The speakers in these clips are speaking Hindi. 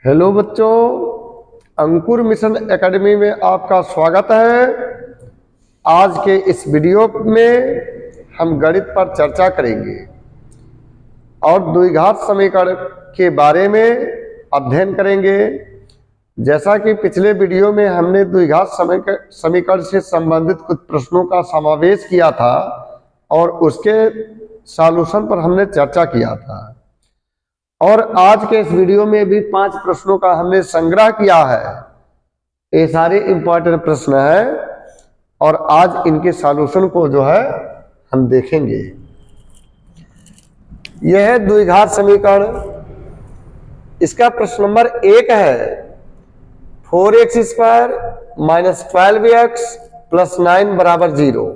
हेलो बच्चों, अंकुर मिशन एकेडमी में आपका स्वागत है। आज के इस वीडियो में हम गणित पर चर्चा करेंगे और द्विघात समीकरण के बारे में अध्ययन करेंगे। जैसा कि पिछले वीडियो में हमने द्विघात समीकरण से संबंधित कुछ प्रश्नों का समावेश किया था और उसके सॉल्यूशन पर हमने चर्चा किया था, और आज के इस वीडियो में भी 5 प्रश्नों का हमने संग्रह किया है। ये सारे इंपॉर्टेंट प्रश्न हैं और आज इनके सॉल्यूशन को जो है हम देखेंगे। यह है द्विघात समीकरण। इसका प्रश्न नंबर 1 है 4x² माइनस 12x प्लस 9 बराबर 0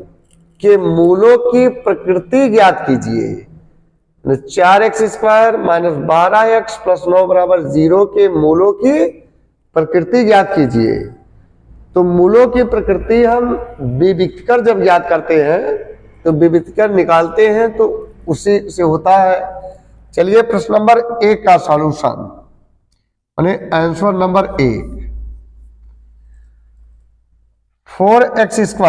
के मूलों की प्रकृति ज्ञात कीजिए। 4x² माइनस 12x प्लस 9 बराबर 0 के मूलों की प्रकृति ज्ञात कीजिए। तो मूलों की प्रकृति हम विविक्तकर जब ज्ञात करते हैं तो विविक्तकर निकालते हैं तो उसी से होता है। चलिए प्रश्न नंबर 1 का सॉल्यूशन यानी answer number 1, 4x²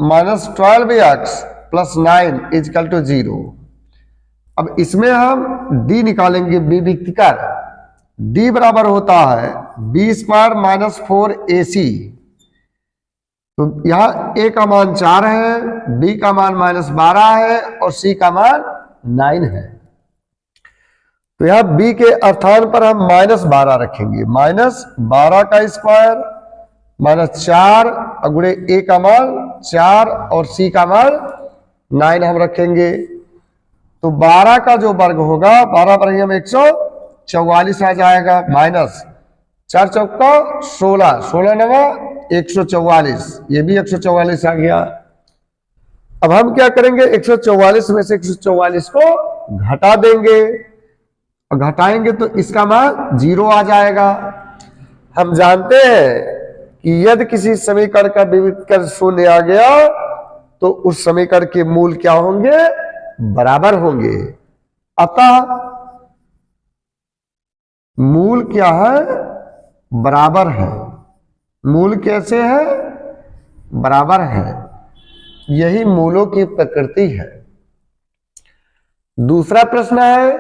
minus 12x plus 9 is equal to 0। अब इसमें हम d निकालेंगे विविक्तकर। d बराबर होता है b² माइनस 4ac। तो यहां a का मान 4 है, b का मान माइनस 12 है और c का मान 9 है। तो यहां b के स्थान पर हम माइनस 12 रखेंगे। माइनस 12 का स्क्वायर माइनस 4 गुणे a का मान 4 और c का मान 9 हम रखेंगे। तो 12 का जो वर्ग होगा 12 पर हम 144 आ जाएगा। माइनस 4 चौका 16, 16 नवा 144, ये भी 144 आ गया। अब हम क्या करेंगे, 144 में से 144 को घटा देंगे और घटाएंगे तो इसका मान 0 आ जाएगा। हम जानते हैं कि यदि किसी समीकरण का विविक्तकर शून्य आ गया तो उस समीकरण के मूल क्या होंगे, बराबर होंगे। अतः मूल क्या है, बराबर है। मूल कैसे है, बराबर है। यही मूलों की प्रकृति है। दूसरा प्रश्न है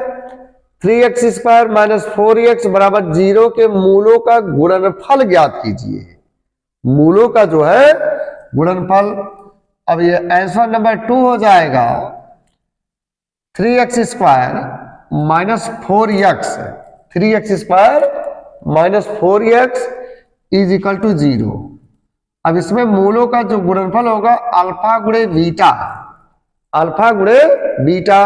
3x² माइनस 4x बराबर 0 के मूलों का गुणनफल ज्ञात कीजिए। मूलों का जो है गुणनफल। अब ये आंसर नंबर 2 हो जाएगा 3x² minus 4x, 3x² minus 4x is equal to 0। अब इसमें मूलों का जो गुणनफल होगा अल्फा गुणे बीटा, अल्फा गुणे बीटा।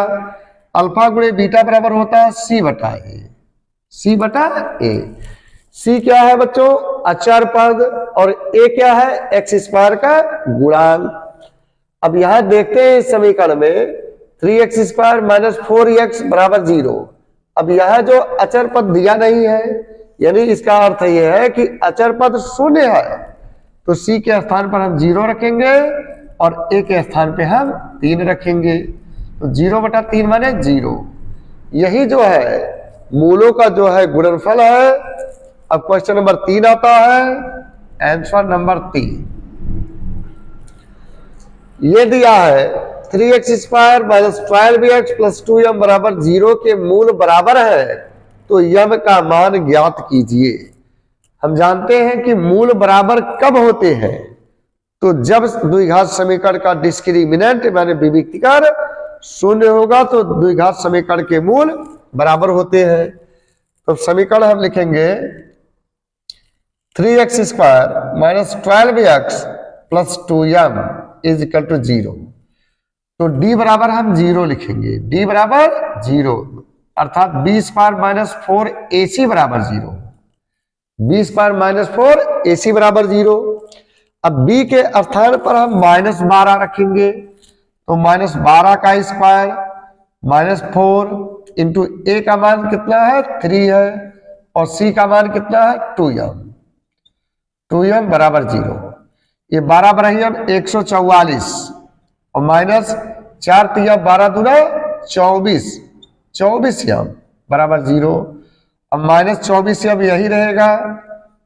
अल्फा गुणे बीटा बराबर होता है c बटा a, c बटा a। c क्या है बच्चों, अचर पद, और a क्या है, x² का गुणांक। अब यहां देखते हैं इस समीकरण में 3x² माइनस 4x बराबर 0। अब यह जो अचर पद दिया नहीं है, यानी इसका अर्थ यह है कि अचर पद शून्य है। तो c के स्थान पर हम 0 रखेंगे और a के स्थान पे हम 3 रखेंगे। तो 0 बटा 3 माने 0। यही जो है मूलों का जो है गुणनफल है। अब क्वेश्चन नंबर 3 आता है, आंसर नंबर 3। ये दिया है 3x² minus 12x plus 2m बराबर 0 के मूल बराबर है, तो यम का मान ज्ञात कीजिए। हम जानते हैं कि मूल बराबर कब होते हैं, तो जब द्विघात समीकरण का डिस्क्रिमिनेंट माने विविक्तकर शून्य होगा तो द्विघात समीकरण के मूल बराबर होते हैं। तो समीकरण हम लिखेंगे 3x² minus 12x plus 2m is equal to 0। तो d बराबर हम 0 लिखेंगे, d बराबर 0, अर्थात b² माइनस 4ac बराबर 0, b² माइनस 4ac बराबर 0। अब b के स्थान पर हम माइनस 12 रखेंगे। तो माइनस 12 का स्क्वायर माइनस 4 इंटू a का मान कितना है, 3 है, और c का मान कितना है, 2m, 2m बराबर 0। ये 12 बराबर हम 144 और माइनस 4 3 12 दूना 24, 24 बराबर 0। अब -24 से अब यही रहेगा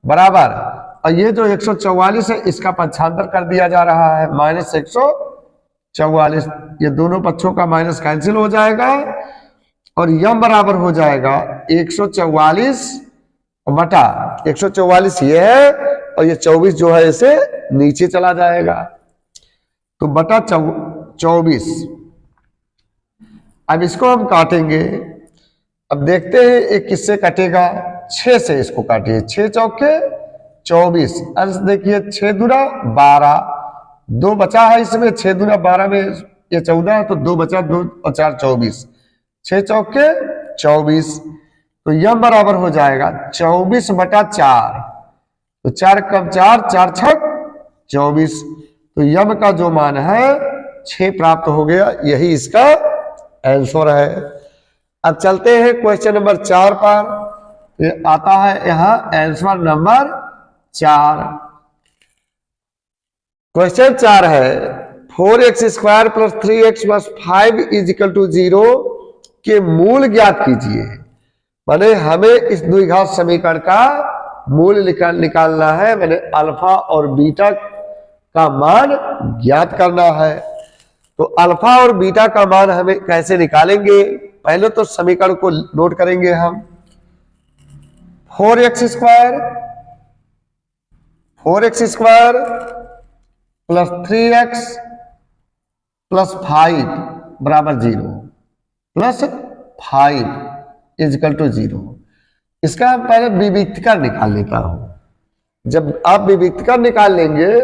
बराबर, और ये जो 144 है इसका पक्षांतर कर दिया जा रहा है -144, ये दोनों पक्षों का माइनस कैंसिल हो जाएगा और यम बराबर हो जाएगा 144 बटा 144 ये है और ये 24 जो है इसे नीचे चला जाएगा, तो बटा 24। अब इसको हम काटेंगे, अब देखते हैं एक किससे कटेगा, 6 से इसको काटिए, 6 चौके 24, अंश देखिए 6 दूना 12, 2 बचा है इसमें, 6 दूना 12 में ये 14 है तो 2 बचा, 2 और 4 24, 6 चौके 24, तो यम बराबर हो जाएगा 24 बटा 4, तो 4 कम 4, 4 छक 24, तो यम का जो मान है 6 प्राप्त हो गया, यही इसका आंसर है। अब चलते हैं क्वेश्चन नंबर 4 पर, ये आता है यहां आंसर नंबर 4। क्वेश्चन 4 है 4x² plus 3x plus 5 is equal to 0 के मूल ज्ञात कीजिए। माने हमें इस द्विघात समीकरण का मूल निकालना है, मैंने अल्फा और बीटा का मान ज्ञात करना है। तो अल्फा और बीटा का मान हमें कैसे निकालेंगे, पहले तो समीकरण को नोट करेंगे हम। 4x² प्लस 3x प्लस 5 बराबर 0 प्लस 5 इजकल टू 0। इसका हम पहले विविक्तकर निकाल लेता हूं। जब आप विविक्तकर निकाल लेंगे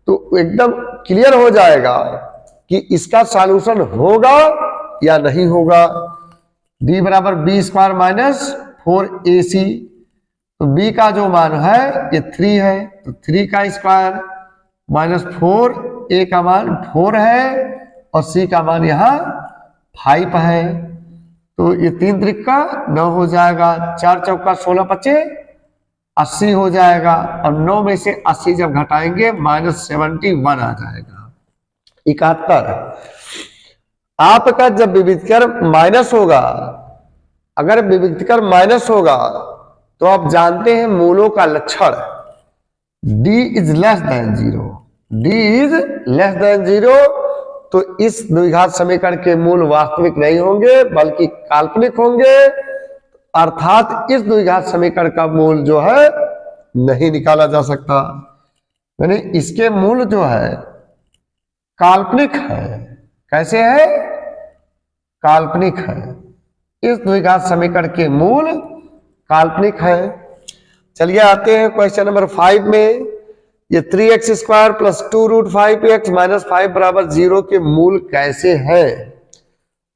तो एकदम क्लियर हो जाएगा कि इसका सॉल्यूशन होगा या नहीं होगा। d बराबर b² माइनस 4ac, तो b का जो मान है ये 3 है, तो 3 का स्क्वायर माइनस 4, a का मान 4 है और c का मान यहाँ 5 है, तो ये 3 त्रिका 9 हो जाएगा, 4 चौका 16 पचे 80 हो जाएगा, और 9 में से 80 जब घटाएंगे -71 आ जाएगा, 71। आपका जब विविधकर माइनस होगा, अगर विविधकर माइनस होगा तो आप जानते हैं मूलों का लक्षण d is less than 0, d is less than 0, तो इस द्विघात समीकरण के मूल वास्तविक नहीं होंगे बल्कि काल्पनिक होंगे, अर्थात इस द्विघात समीकरण का मूल जो है नहीं निकाला जा सकता। यानी इसके मूल जो है काल्पनिक है। कैसे है? काल्पनिक है। इस द्विघात समीकरण के मूल काल्पनिक है। चलिए आते हैं क्वेश्चन नंबर 5 में। ये 3x² प्लस 2√5x माइनस 5 बराबर 0 के मूल कैसे हैं,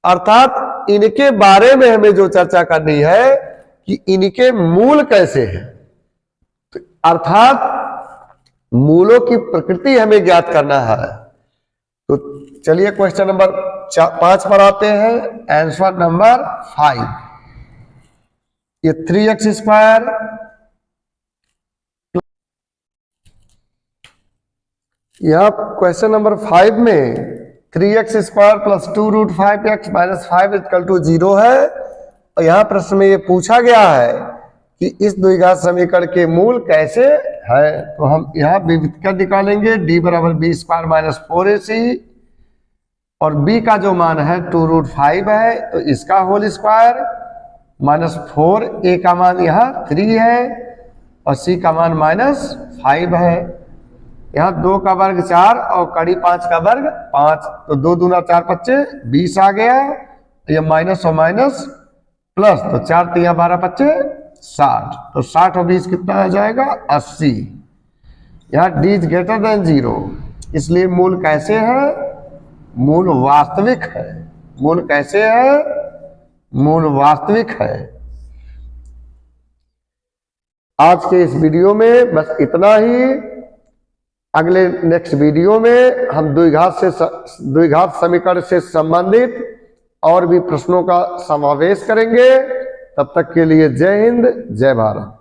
अर्थात इनके बारे में हमें जो चर्चा करनी है कि इनके मूल कैसे हैं, तो अर्थात मूलों की प्रकृति हमें ज्ञात करना है। तो चलिए क्वेश्चन नंबर 5 पर आते हैं। आंसर नंबर 5, ये 3x², यहां क्वेश्चन नंबर 5 में 3x² plus 2√5x minus 5 equal to 0 है, और यहां प्रश्न में ये पूछा गया है कि इस द्विघात समीकरण के मूल कैसे है। तो हम यहाँ विविधकर निकालेंगे, d बराबर b² माइनस 4ac, और b का जो मान है 2√5 है तो इसका होल स्क्वायर माइनस 4, a का मान यहाँ 3 है और c का मान -5 है। यहाँ 2 का वर्ग 4 और कड़ी 5 का वर्ग 5, तो 2 दूना 4 पच्चे 20 आ गया, ये माइनस और माइनस प्लस, तो 4 3 12 पच्चे 60, तो 60 और 20 कितना आ जाएगा 80। यहाँ d इज ग्रेटर देन 0, इसलिए मूल कैसे है? मूल वास्तविक है। मूल कैसे है? मूल वास्तविक है। आज के इस वीडियो में बस इतना ही। अगले नेक्स्ट वीडियो में हम द्विघात समीकरण से संबंधित और भी प्रश्नों का समावेश करेंगे। तब तक के लिए जय हिंद, जय भारत।